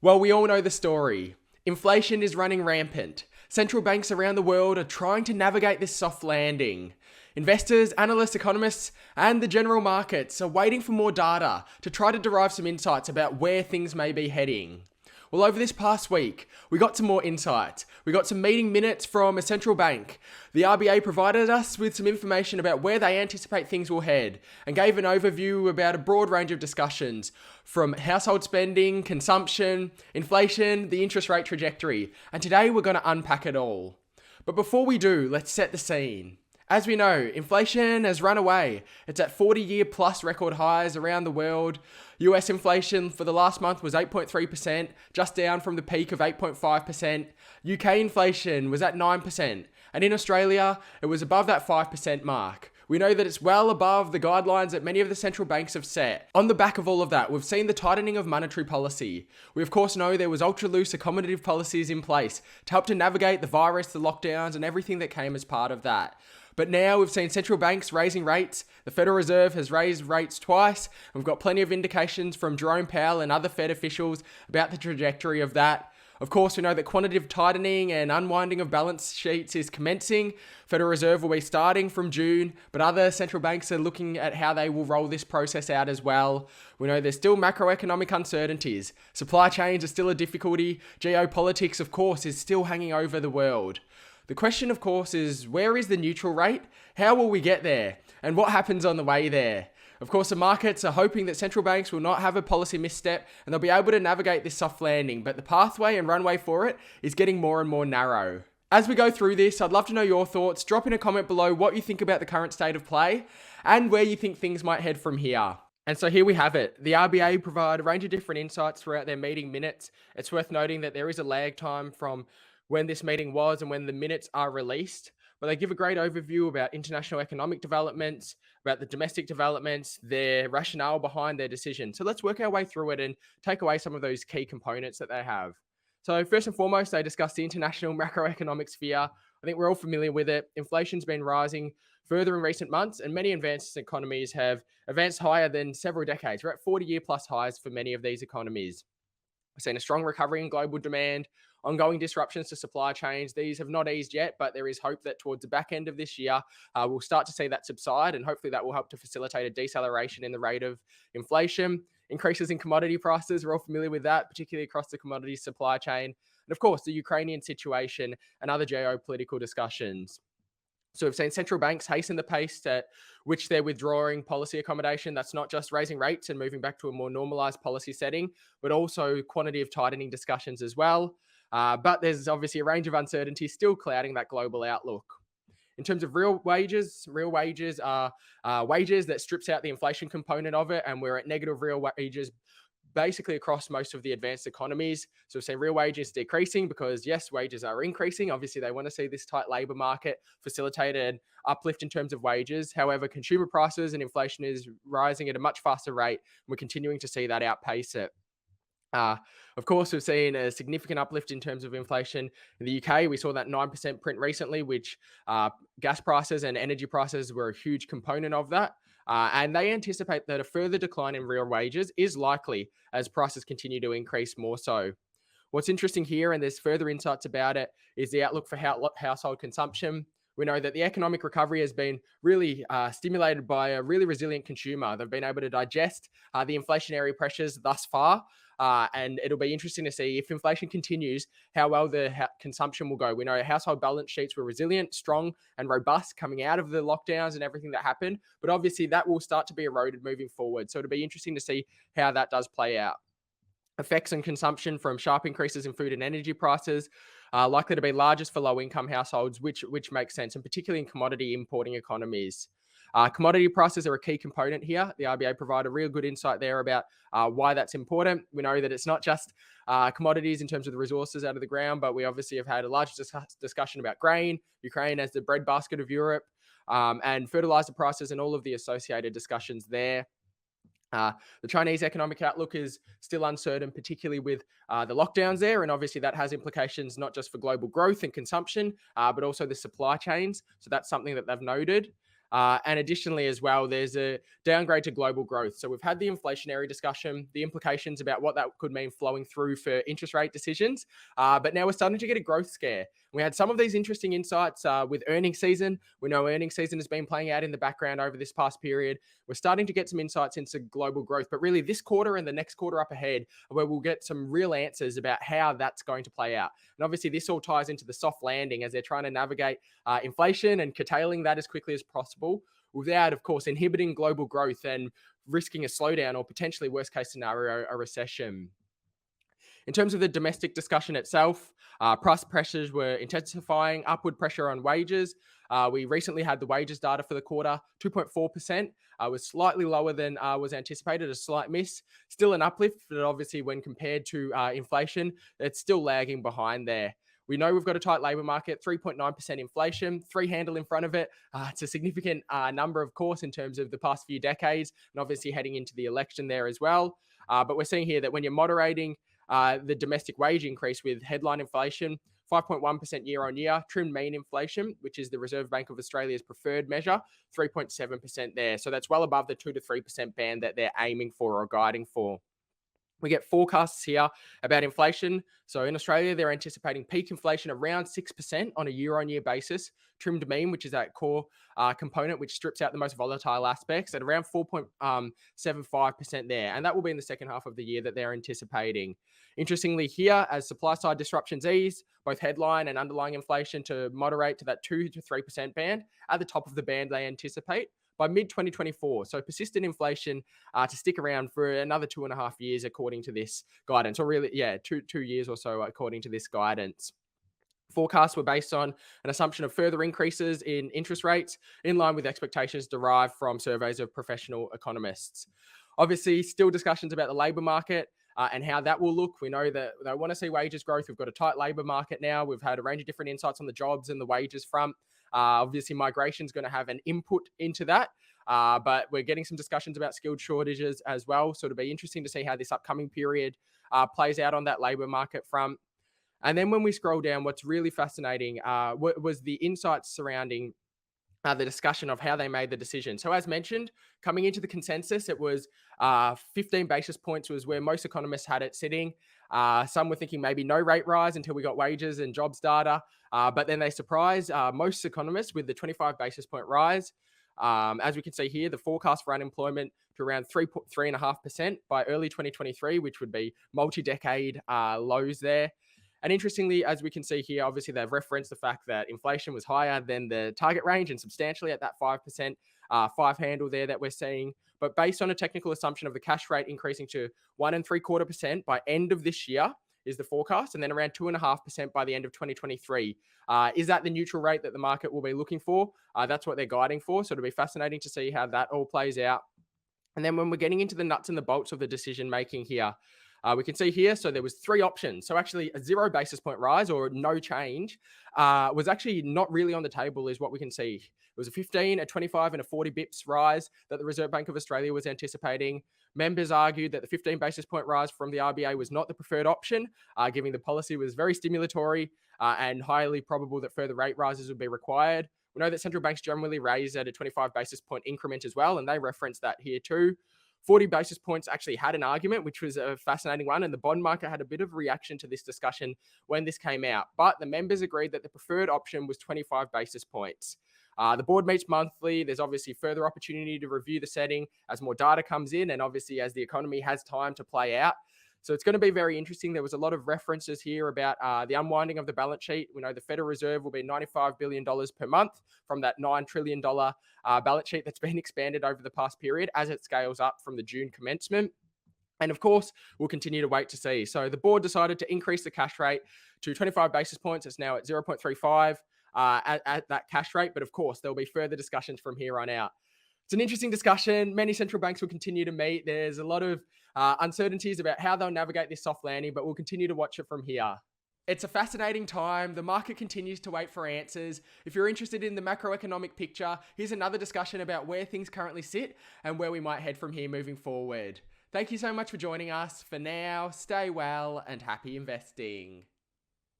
Well, we all know the story. Inflation is running rampant. Central banks around the world are trying to navigate this soft landing. Investors, analysts, economists, and the general markets are waiting for more data to try to derive some insights about where things may be heading. Well, over this past week, we got some more insight. We got some meeting minutes from a central bank. The RBA provided us with some information about where they anticipate things will head and gave an overview about a broad range of discussions from household spending, consumption, inflation, the interest rate trajectory. And today we're going to unpack it all. But before we do, let's set the scene. As we know, inflation has run away. It's at 40-year plus record highs around the world. US inflation for the last month was 8.3%, just down from the peak of 8.5%. UK inflation was at 9%. And in Australia, it was above that 5% mark. We know that it's well above the guidelines that many of the central banks have set. On the back of all of that, we've seen the tightening of monetary policy. We of course know there was ultra-loose accommodative policies in place to help to navigate the virus, the lockdowns, and everything that came as part of that. But now we've seen central banks raising rates. The Federal Reserve has raised rates twice. We've got plenty of indications from Jerome Powell and other Fed officials about the trajectory of that. Of course, we know that quantitative tightening and unwinding of balance sheets is commencing. Federal Reserve will be starting from June, but other central banks are looking at how they will roll this process out as well. We know there's still macroeconomic uncertainties. Supply chains are still a difficulty. Geopolitics, of course, is still hanging over the world. The question, of course, is where is the neutral rate? How will we get there? And what happens on the way there? Of course, the markets are hoping that central banks will not have a policy misstep and they'll be able to navigate this soft landing, but the pathway and runway for it is getting more and more narrow. As we go through this, I'd love to know your thoughts. Drop in a comment below what you think about the current state of play and where you think things might head from here. And so here we have it. The RBA provide a range of different insights throughout their meeting minutes. It's worth noting that there is a lag time from when this meeting was and when the minutes are released. But they give a great overview about international economic developments, about the domestic developments, their rationale behind their decision. So let's work our way through it and take away some of those key components that they have. So first and foremost, they discuss the international macroeconomic sphere. I think we're all familiar with it. Inflation's been rising further in recent months, and many advanced economies have advanced higher than several decades. We're at 40-year plus highs for many of these economies. We've seen a strong recovery in global demand, ongoing disruptions to supply chains. These have not eased yet, but there is hope that towards the back end of this year, we'll start to see that subside, and hopefully that will help to facilitate a deceleration in the rate of inflation. Increases in commodity prices, we're all familiar with that, particularly across the commodity supply chain. And of course, the Ukrainian situation and other geopolitical discussions. So we've seen central banks hasten the pace at which they're withdrawing policy accommodation. That's not just raising rates and moving back to a more normalized policy setting, but also quantitative tightening discussions as well. But there's obviously a range of uncertainties still clouding that global outlook. In terms of real wages are wages that strips out the inflation component of it, and we're at negative real wages basically across most of the advanced economies. So we've seen real wages decreasing because, yes, wages are increasing. Obviously, they want to see this tight labor market facilitate an uplift in terms of wages. However, consumer prices and inflation is rising at a much faster rate. We're continuing to see that outpace it. Of course, we've seen a significant uplift in terms of inflation in the UK. We saw that 9% print recently, which gas prices and energy prices were a huge component of that. And they anticipate that a further decline in real wages is likely as prices continue to increase more so. What's interesting here, and there's further insights about it, is the outlook for household consumption. We know that the economic recovery has been really stimulated by a really resilient consumer. They've been able to digest the inflationary pressures thus far. And it'll be interesting to see if inflation continues, how well the consumption will go. We know household balance sheets were resilient, strong, and robust coming out of the lockdowns and everything that happened. But obviously, that will start to be eroded moving forward. So it'll be interesting to see how that does play out. Effects on consumption from sharp increases in food and energy prices are likely to be largest for low-income households, which makes sense, and particularly in commodity importing economies. Commodity prices are a key component here. The RBA provide a real good insight there about why that's important. We know that it's not just commodities in terms of the resources out of the ground, but we obviously have had a large discussion about grain, Ukraine as the breadbasket of Europe, and fertilizer prices and all of the associated discussions there. The Chinese economic outlook is still uncertain, particularly with the lockdowns there. And obviously that has implications not just for global growth and consumption, but also the supply chains. So that's something that they've noted. And additionally, as well, there's a downgrade to global growth. So we've had the inflationary discussion, the implications about what that could mean flowing through for interest rate decisions. But now we're starting to get a growth scare. We had some of these interesting insights with earnings season. We know earnings season has been playing out in the background over this past period. We're starting to get some insights into global growth, but really this quarter and the next quarter up ahead, where we'll get some real answers about how that's going to play out. And obviously, this all ties into the soft landing as they're trying to navigate inflation and curtailing that as quickly as possible without, of course, inhibiting global growth and risking a slowdown or potentially, worst case scenario, a recession. In terms of the domestic discussion itself, price pressures were intensifying, upward pressure on wages. We recently had the wages data for the quarter, 2.4%, was slightly lower than was anticipated, a slight miss. Still an uplift, but obviously when compared to inflation, it's still lagging behind there. We know we've got a tight labour market, 3.9% inflation, three handle in front of it. It's a significant number, of course, in terms of the past few decades, and obviously heading into the election there as well. But we're seeing here that when you're moderating the domestic wage increase with headline inflation, 5.1% year on year, trimmed mean inflation, which is the Reserve Bank of Australia's preferred measure, 3.7% there. So that's well above the 2 to 3% band that they're aiming for or guiding for. We get forecasts here about inflation. So in Australia, they're anticipating peak inflation around 6% on a year-on-year basis. Trimmed mean, which is that core component, which strips out the most volatile aspects, at around 4.75% there. And that will be in the second half of the year that they're anticipating. Interestingly here, as supply-side disruptions ease, both headline and underlying inflation to moderate to that 2 to 3% band, at the top of the band they anticipate by mid-2024. So persistent inflation to stick around for another 2.5 years, according to this guidance, or really, two years or so, according to this guidance. Forecasts were based on an assumption of further increases in interest rates in line with expectations derived from surveys of professional economists. Obviously, still discussions about the labour market and how that will look. We know that they want to see wages growth. We've got a tight labour market now. We've had a range of different insights on the jobs and the wages front. Obviously, migration is going to have an input into that, but we're getting some discussions about skilled shortages as well. So it'll be interesting to see how this upcoming period plays out on that labour market front. And then when we scroll down, what's really fascinating was the insights surrounding the discussion of how they made the decision. So as mentioned, coming into the consensus, it was 15 basis points was where most economists had it sitting. Some were thinking maybe no rate rise until we got wages and jobs data. But then they surprised most economists with the 25 basis point rise. As we can see here, the forecast for unemployment to around 3.5% by early 2023, which would be multi-decade lows there. And interestingly, as we can see here, obviously they've referenced the fact that inflation was higher than the target range and substantially at that 5%, 5 handle there that we're seeing. But based on a technical assumption of the cash rate increasing to 1.75% by end of this year is the forecast, and then around 2.5% by the end of 2023. Is that the neutral rate that the market will be looking for? That's what they're guiding for. So it'll be fascinating to see how that all plays out. And then when we're getting into the nuts and the bolts of the decision making here, we can see here, so there was 3 options. So actually a 0 basis point rise or no change was actually not really on the table is what we can see. It was a 15, a 25 and a 40 bips rise that the Reserve Bank of Australia was anticipating. Members argued that the 15 basis point rise from the RBA was not the preferred option, given the policy was very stimulatory and highly probable that further rate rises would be required. We know that central banks generally raise at a 25 basis point increment as well, and they reference that here too. 40 basis points actually had an argument, which was a fascinating one. And the bond market had a bit of reaction to this discussion when this came out. But the members agreed that the preferred option was 25 basis points. The board meets monthly. There's obviously further opportunity to review the setting as more data comes in and obviously as the economy has time to play out. So it's going to be very interesting. There was a lot of references here about the unwinding of the balance sheet. We know the Federal Reserve will be $95 billion per month from that $9 trillion balance sheet that's been expanded over the past period as it scales up from the June commencement. And of course, we'll continue to wait to see. So the board decided to increase the cash rate to 25 basis points. It's now at 0.35 at that cash rate. But of course, there'll be further discussions from here on out. It's an interesting discussion. Many central banks will continue to meet. There's a lot of uncertainties about how they'll navigate this soft landing, but we'll continue to watch it from here. It's a fascinating time. The market continues to wait for answers. If you're interested in the macroeconomic picture, here's another discussion about where things currently sit and where we might head from here moving forward. Thank you so much for joining us. For now, stay well and happy investing.